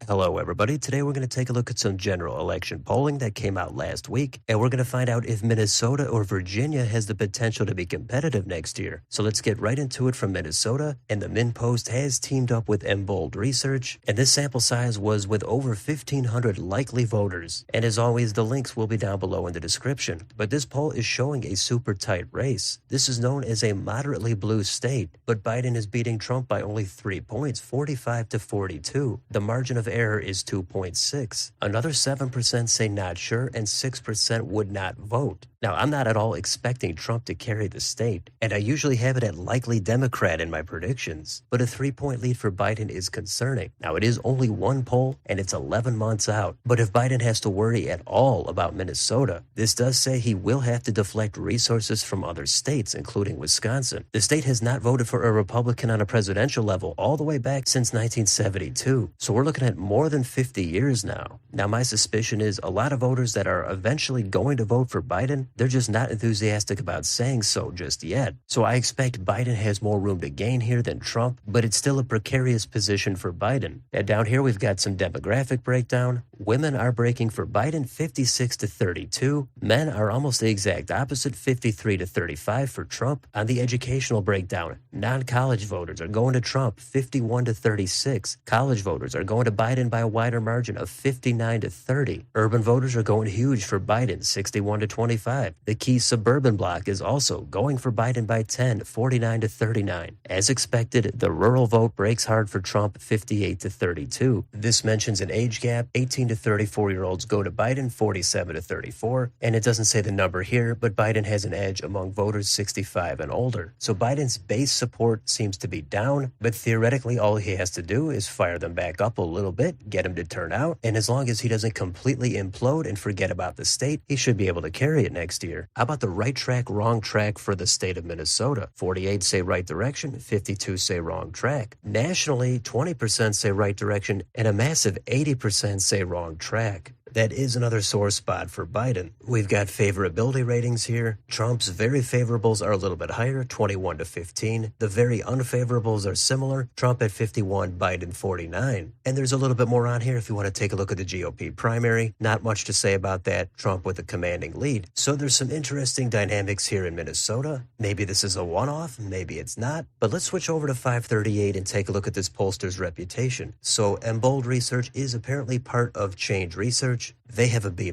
Hello, everybody. Today we're going to take a look at some general election polling that came out last week, and we're going to find out if Minnesota or Virginia has the potential to be competitive next year. So let's get right into it from Minnesota, and the MinnPost has teamed up with Embold Research, and this sample size was with over 1,500 likely voters. And as always, the links will be down below in the description. But this poll is showing a super tight race. This is known as a moderately blue state, but Biden is beating Trump by only 3 points, 45 to 42. The margin of error is 2.6. Another 7% say not sure, and 6% would not vote. Now, I'm not at all expecting Trump to carry the state, and I usually have it at likely Democrat in my predictions, but a 3-point lead for Biden is concerning. Now, it is only one poll, and it's 11 months out, but if Biden has to worry at all about Minnesota, this does say he will have to deflect resources from other states, including Wisconsin. The state has not voted for a Republican on a presidential level all the way back since 1972, so we're looking at more than 50 years now. Now, my suspicion is a lot of voters that are eventually going to vote for Biden, they're just not enthusiastic about saying so just yet. So I expect Biden has more room to gain here than Trump, but it's still a precarious position for Biden. And down here we've got some demographic breakdown. Women are breaking for Biden 56 to 32. Men are almost the exact opposite, 53 to 35 for Trump. On the educational breakdown, non-college voters are going to Trump 51 to 36. College voters are going to Biden by a wider margin of 59 to 30. Urban voters are going huge for Biden, 61 to 25. The key suburban bloc is also going for Biden by 10, 49 to 39. As expected, the rural vote breaks hard for Trump, 58 to 32. This mentions an age gap. 18 to 34-year-olds go to Biden, 47 to 34. And it doesn't say the number here, but Biden has an edge among voters 65 and older. So Biden's base support seems to be down, but theoretically all he has to do is fire them back up a little bit, get him to turn out, and as long as he doesn't completely implode and forget about the state, he should be able to carry it next year. How about the right track, wrong track for the state of Minnesota? 48 say right direction, 52 say wrong track. Nationally, 20% say right direction, and a massive 80% say wrong track. That is another sore spot for Biden. We've got favorability ratings here. Trump's very favorables are a little bit higher, 21 to 15. The very unfavorables are similar. Trump at 51, Biden 49. And there's a little bit more on here if you want to take a look at the GOP primary. Not much to say about that. Trump with a commanding lead. So there's some interesting dynamics here in Minnesota. Maybe this is a one-off, maybe it's not. But let's switch over to 538 and take a look at this pollster's reputation. So Embold Research is apparently part of Change Research. They have a B-.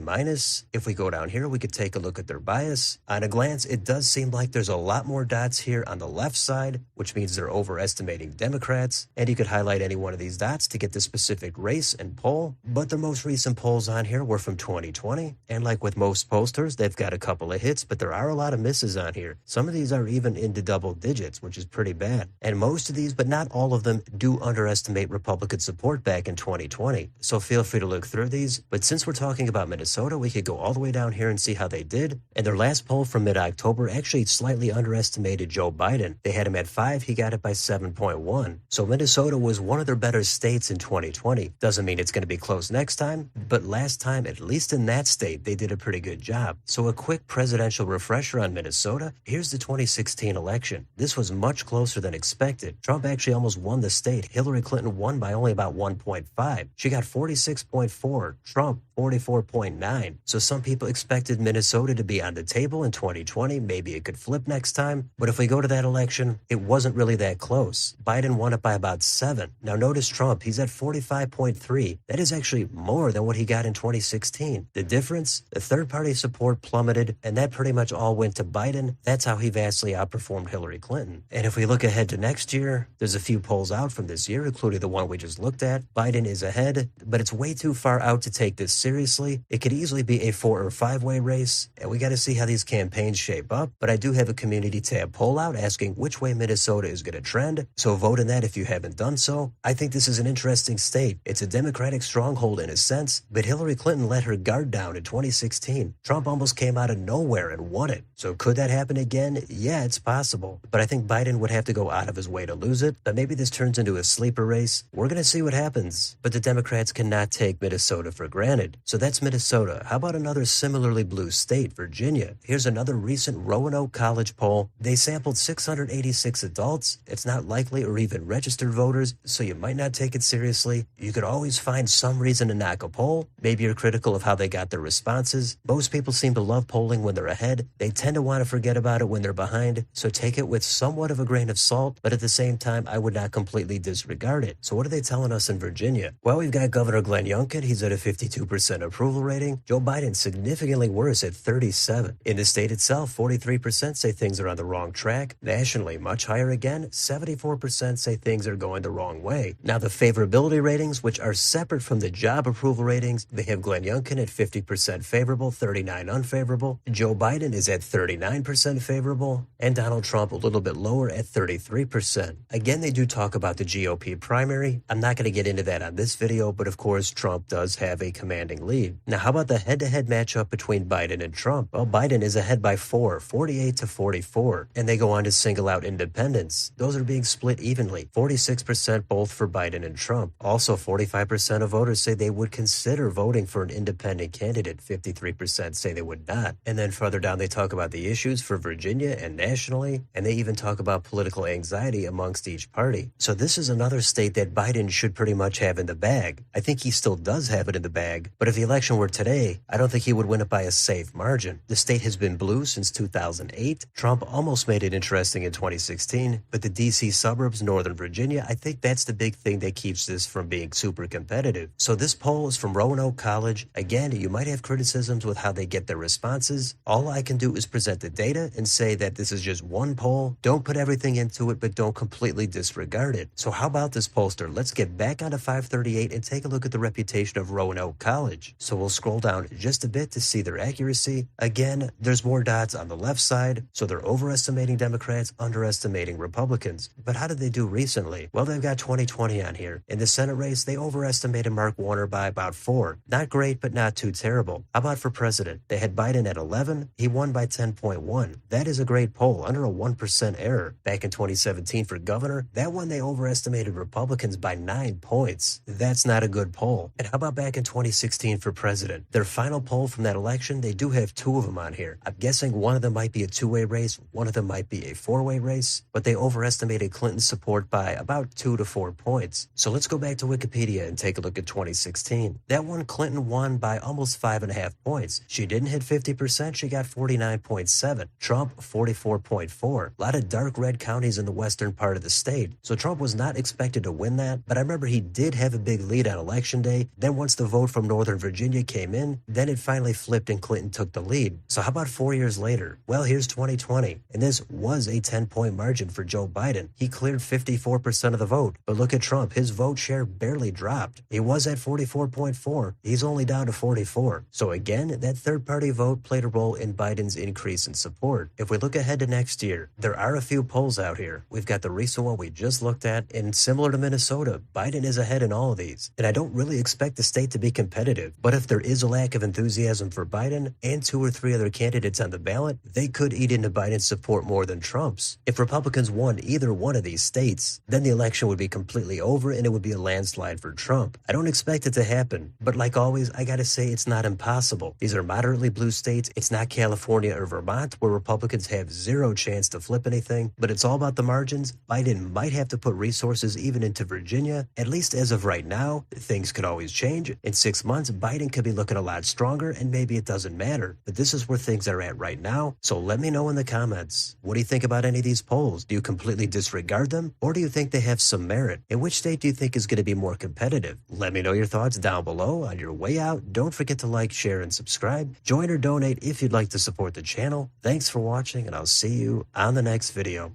If we go down here, we could take a look at their bias. On a glance, it does seem like there's a lot more dots here on the left side, which means they're overestimating Democrats. And you could highlight any one of these dots to get the specific race and poll. But the most recent polls on here were from 2020. And like with most pollsters, they've got a couple of hits, but there are a lot of misses on here. Some of these are even into double digits, which is pretty bad. And most of these, but not all of them, do underestimate Republican support back in 2020. So feel free to look through these. But since we're talking about Minnesota, we could go all the way down here and see how they did. And their last poll from mid-October actually slightly underestimated Joe Biden. They had him at 5, he got it by 7.1. So Minnesota was one of their better states in 2020. Doesn't mean it's going to be close next time, but last time, at least in that state, they did a pretty good job. So a quick presidential refresher on Minnesota. Here's the 2016 election. This was much closer than expected. Trump actually almost won the state. Hillary Clinton won by only about 1.5. She got 46.4. Trump 44.9. So some people expected Minnesota to be on the table in 2020. Maybe it could flip next time. But if we go to that election, it wasn't really that close. Biden won it by about 7. Now notice Trump, he's at 45.3. That is actually more than what he got in 2016. The difference, the third-party support plummeted, and that pretty much all went to Biden. That's how he vastly outperformed Hillary Clinton. And if we look ahead to next year, there's a few polls out from this year, including the one we just looked at. Biden is ahead, but it's way too far out to take this seriously. It could easily be a 4 or 5-way race, and we got to see how these campaigns shape up. But I do have a community tab poll out asking which way Minnesota is going to trend, so vote in that if you haven't done so. I think this is an interesting state. It's a Democratic stronghold in a sense, but Hillary Clinton let her guard down in 2016. Trump almost came out of nowhere and won it. So could that happen again? Yeah, it's possible. But I think Biden would have to go out of his way to lose it. But maybe this turns into a sleeper race. We're going to see what happens. But the Democrats cannot take Minnesota for granted. red. So that's Minnesota. How about another similarly blue state, Virginia? Here's another recent Roanoke College poll. They sampled 686 adults. It's not likely or even registered voters, so you might not take it seriously. You could always find some reason to knock a poll. Maybe you're critical of how they got their responses. Most people seem to love polling when they're ahead. They tend to want to forget about it when they're behind, so take it with somewhat of a grain of salt, but at the same time, I would not completely disregard it. So what are they telling us in Virginia? Well, we've got Governor Glenn Youngkin. He's at a 52% approval rating. Joe Biden significantly worse at 37. In the state itself, 43% say things are on the wrong track. Nationally, much higher again, 74% say things are going the wrong way. Now, the favorability ratings, which are separate from the job approval ratings, they have Glenn Youngkin at 50% favorable, 39 unfavorable. Joe Biden is at 39% favorable, and Donald Trump a little bit lower at 33%. Again, they do talk about the GOP primary. I'm not going to get into that on this video, but of course, Trump does have a commanding lead. Now, how about the head-to-head matchup between Biden and Trump? Well, Biden is ahead by 48 to 44, and they go on to single out independents. Those are being split evenly, 46% both for Biden and Trump. Also, 45% of voters say they would consider voting for an independent candidate. 53% say they would not. And then further down, they talk about the issues for Virginia and nationally, and they even talk about political anxiety amongst each party. So this is another state that Biden should pretty much have in the bag. I think he still does have it in the bag, but if the election were today, I don't think he would win it by a safe margin. The state has been blue since 2008. Trump almost made it interesting in 2016, but the DC suburbs, Northern Virginia, I think that's the big thing that keeps this from being super competitive. So this poll is from Roanoke College. Again, you might have criticisms with how they get their responses. All I can do is present the data and say that this is just one poll. Don't put everything into it, but don't completely disregard it. So how about this pollster? Let's get back onto 538 and take a look at the reputation of Roanoke College. So we'll scroll down just a bit to see their accuracy. Again, there's more dots on the left side, so they're overestimating Democrats, underestimating Republicans. But how did they do recently? Well, they've got 2020 on here. In the Senate race, they overestimated Mark Warner by about 4. Not great, but not too terrible. How about for president? They had Biden at 11. He won by 10.1. That is a great poll, under a 1% error. Back in 2017 for governor, that one they overestimated Republicans by 9 points. That's not a good poll. And how about back in 2016 for president? Their final poll from that election, they do have 2 of them on here. I'm guessing one of them might be a 2-way race, one of them might be a 4-way race, but they overestimated Clinton's support by about 2 to 4 points. So let's go back to Wikipedia and take a look at 2016. That one, Clinton won by almost 5.5 points. She didn't hit 50%, she got 49.7. Trump, 44.4. A lot of dark red counties in the western part of the state. So Trump was not expected to win that, but I remember he did have a big lead on election day. Then once the vote from Northern Virginia came in, then it finally flipped and Clinton took the lead. So how about 4 years later? Well, here's 2020, and this was a 10-point margin for Joe Biden. He cleared 54% of the vote, but look at Trump. His vote share barely dropped. He was at 44.4. He's only down to 44. So again, that third-party vote played a role in Biden's increase in support. If we look ahead to next year, there are a few polls out here. We've got the recent one we just looked at, and similar to Minnesota, Biden is ahead in all of these. And I don't really expect the state to be competitive, but if there is a lack of enthusiasm for Biden and 2 or 3 other candidates on the ballot, they could eat into Biden's support more than Trump's. If Republicans won either one of these states, then the election would be completely over and it would be a landslide for Trump. I don't expect it to happen, but like always, I gotta say it's not impossible. These are moderately blue states. It's not California or Vermont where Republicans have zero chance to flip anything, but it's all about the margins. Biden might have to put resources even into Virginia. At least as of right now, things could always change. In 6 months, Biden could be looking a lot stronger and maybe it doesn't matter, but this is where things are at right now. So let me know in the comments. What do you think about any of these polls? Do you completely disregard them, or do you think they have some merit? And which state do you think is going to be more competitive? Let me know your thoughts down below. On your way out, don't forget to like, share, and subscribe. Join or donate if you'd like to support the channel. Thanks for watching, and I'll see you on the next video.